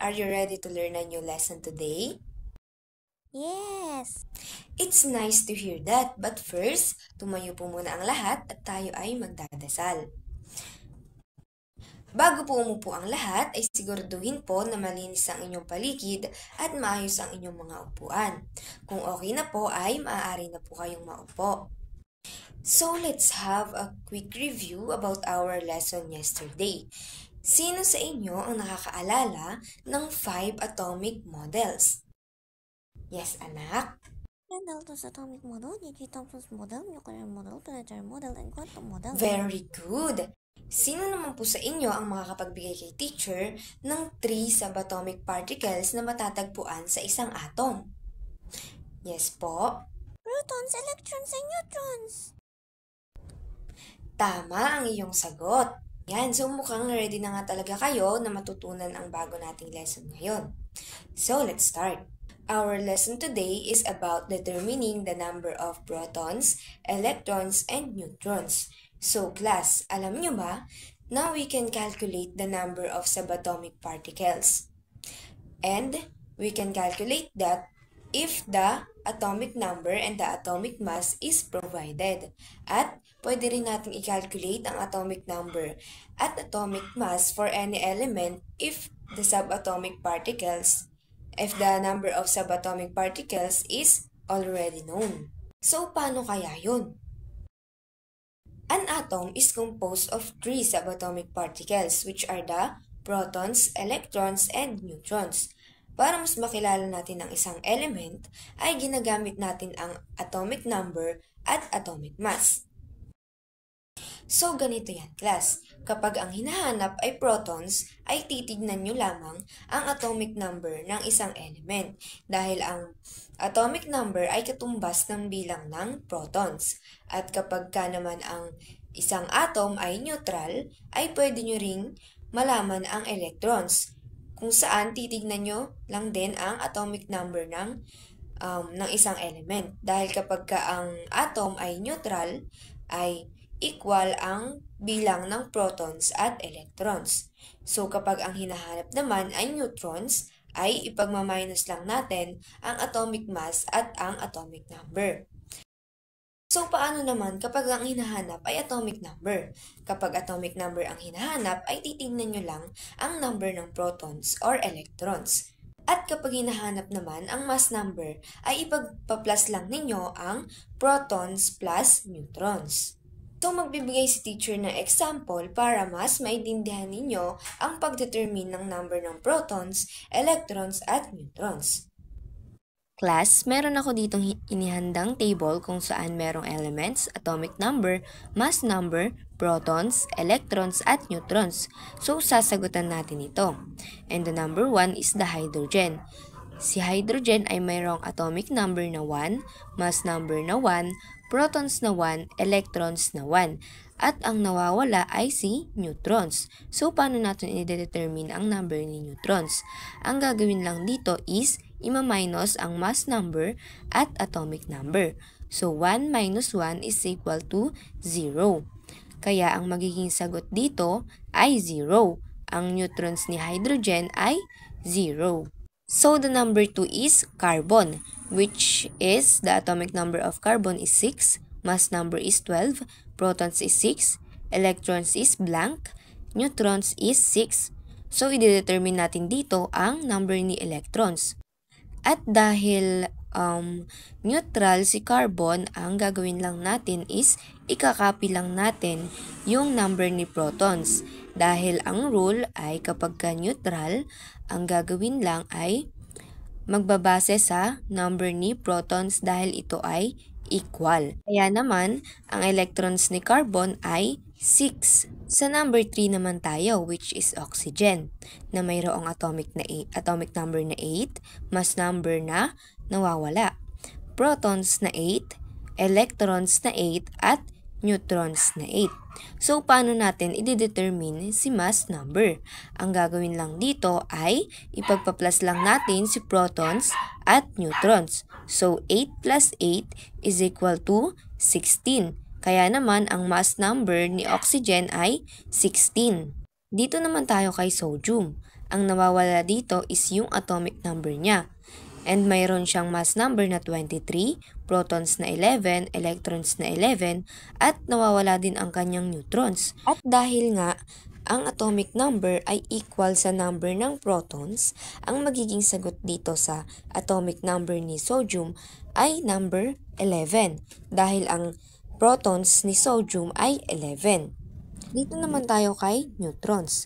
Are you ready to learn a new lesson today? Yes! It's nice to hear that, but first, tumayo po muna ang lahat at tayo ay magdadasal. Bago po umupo ang lahat, ay siguraduhin po na malinis ang inyong paligid at maayos ang inyong mga upuan. Kung okay na po ay maaari na po kayong maupo. So let's have a quick review about our lesson yesterday. Sino sa inyo ang nakakaalala ng 5 atomic models? Yes, anak? Dalton's atomic model, J.J. Thomson's model, nuclear model, planetary model, and quantum model. Very good! Sino naman po sa inyo ang makakapagbigay kay teacher ng 3 subatomic particles na matatagpuan sa isang atom? Yes po? Protons, electrons, and neutrons! Tama ang iyong sagot. Yan, so mukhang ready na nga talaga kayo na matutunan ang bago nating lesson ngayon. So let's start. Our lesson today is about determining the number of protons, electrons, and neutrons. So class, alam nyo ba na we can calculate the number of subatomic particles? And we can calculate that if the atomic number and the atomic mass is provided. At pwede rin natin i-calculate ang atomic number at atomic mass for any element if the number of subatomic particles is already known. So, paano kaya yun? An atom is composed of 3 subatomic particles which are the protons, electrons, and neutrons. Para mas makilala natin ang isang element, ay ginagamit natin ang atomic number at atomic mass. So, ganito yan, class. Kapag ang hinahanap ay protons, ay titignan nyo lamang ang atomic number ng isang element dahil ang atomic number ay katumbas ng bilang ng protons. At kapag ka naman ang isang atom ay neutral, ay pwede nyo ring malaman ang electrons kung saan titignan nyo lang din ang atomic number ng isang element. Dahil kapag ka ang atom ay neutral, ay equal ang bilang ng protons at electrons. So kapag ang hinahanap naman ay neutrons, ay ipagmaminus lang natin ang atomic mass at ang atomic number. So paano naman kapag ang hinahanap ay atomic number? Kapag atomic number ang hinahanap, ay titignan nyo lang ang number ng protons or electrons. At kapag hinahanap naman ang mass number, ay ipagpa-plus lang ninyo ang protons plus neutrons. So, magbibigay si teacher ng example para mas maintindihan ninyo ang pagdetermine ng number ng protons, electrons, at neutrons. Class, meron ako ditong inihandang table kung saan merong elements, atomic number, mass number, protons, electrons, at neutrons. So, sasagutan natin ito. And the number 1 is the hydrogen. Si hydrogen ay mayroong atomic number na 1, mass number na 1, protons na 1, electrons na 1. At ang nawawala ay si neutrons. So, paano natin i-determine ang number ni neutrons? Ang gagawin lang dito is ima-minus ang mass number at atomic number. So, 1 minus 1 is equal to 0. Kaya ang magiging sagot dito ay 0. Ang neutrons ni hydrogen ay 0. So, the number 2 is carbon, which is the atomic number of carbon is 6, mass number is 12, protons is 6, electrons is blank, neutrons is 6. So, i-determine natin dito ang number ni electrons. At dahil neutral si carbon, ang gagawin lang natin is ikakopy lang natin yung number ni protons. Dahil ang rule ay kapag ka neutral, ang gagawin lang ay magbabase sa number ni protons dahil ito ay equal. Kaya naman, ang electrons ni carbon ay 6. Sa number 3 naman tayo, which is oxygen, na mayroong atomic number na 8, mass number na nawawala, protons na 8, electrons na 8, at neutrons na 8. So, paano natin i-determine si mass number? Ang gagawin lang dito ay ipagpa-plus lang natin si protons at neutrons. So, 8 plus 8 is equal to 16. Kaya naman, ang mass number ni oxygen ay 16. Dito naman tayo kay sodium. ang nawawala dito is yung atomic number niya. And mayroon siyang mass number na 23, protons na 11, electrons na 11, at nawawala din ang kanyang neutrons. At dahil nga, ang atomic number ay equal sa number ng protons, ang magiging sagot dito sa atomic number ni sodium ay number 11, dahil ang protons ni sodium ay 11. Dito naman tayo kay neutrons.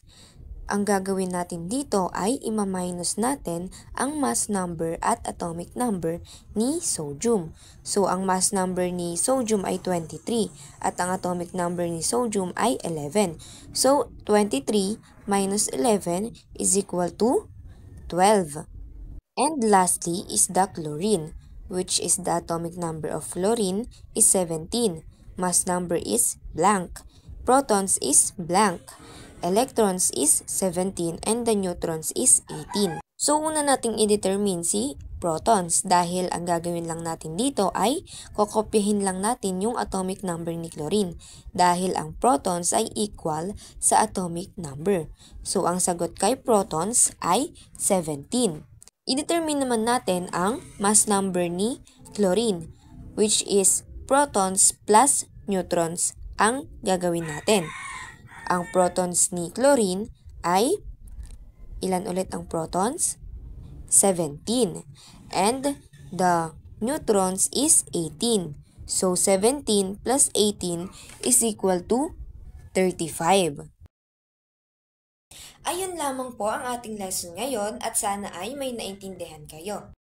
Ang gagawin natin dito ay ima-minus natin ang mass number at atomic number ni sodium. So, ang mass number ni sodium ay 23 at ang atomic number ni sodium ay 11. So, 23 minus 11 is equal to 12. And lastly is the chlorine, which is the atomic number of fluorine is 17. Mass number is blank. Protons is blank. Electrons is 17 and the neutrons is 18. So, una nating i-determine si protons dahil ang gagawin lang natin dito ay kokopyahin lang natin yung atomic number ni chlorine dahil ang protons ay equal sa atomic number. So, ang sagot kay protons ay 17. I-determine naman natin ang mass number ni chlorine, which is protons plus neutrons ang gagawin natin. Ang protons ni chlorine ay, ilan ulit ang protons? 17. And the neutrons is 18. So, 17 plus 18 is equal to 35. Ayun lamang po ang ating lesson ngayon at sana ay may naintindihan kayo.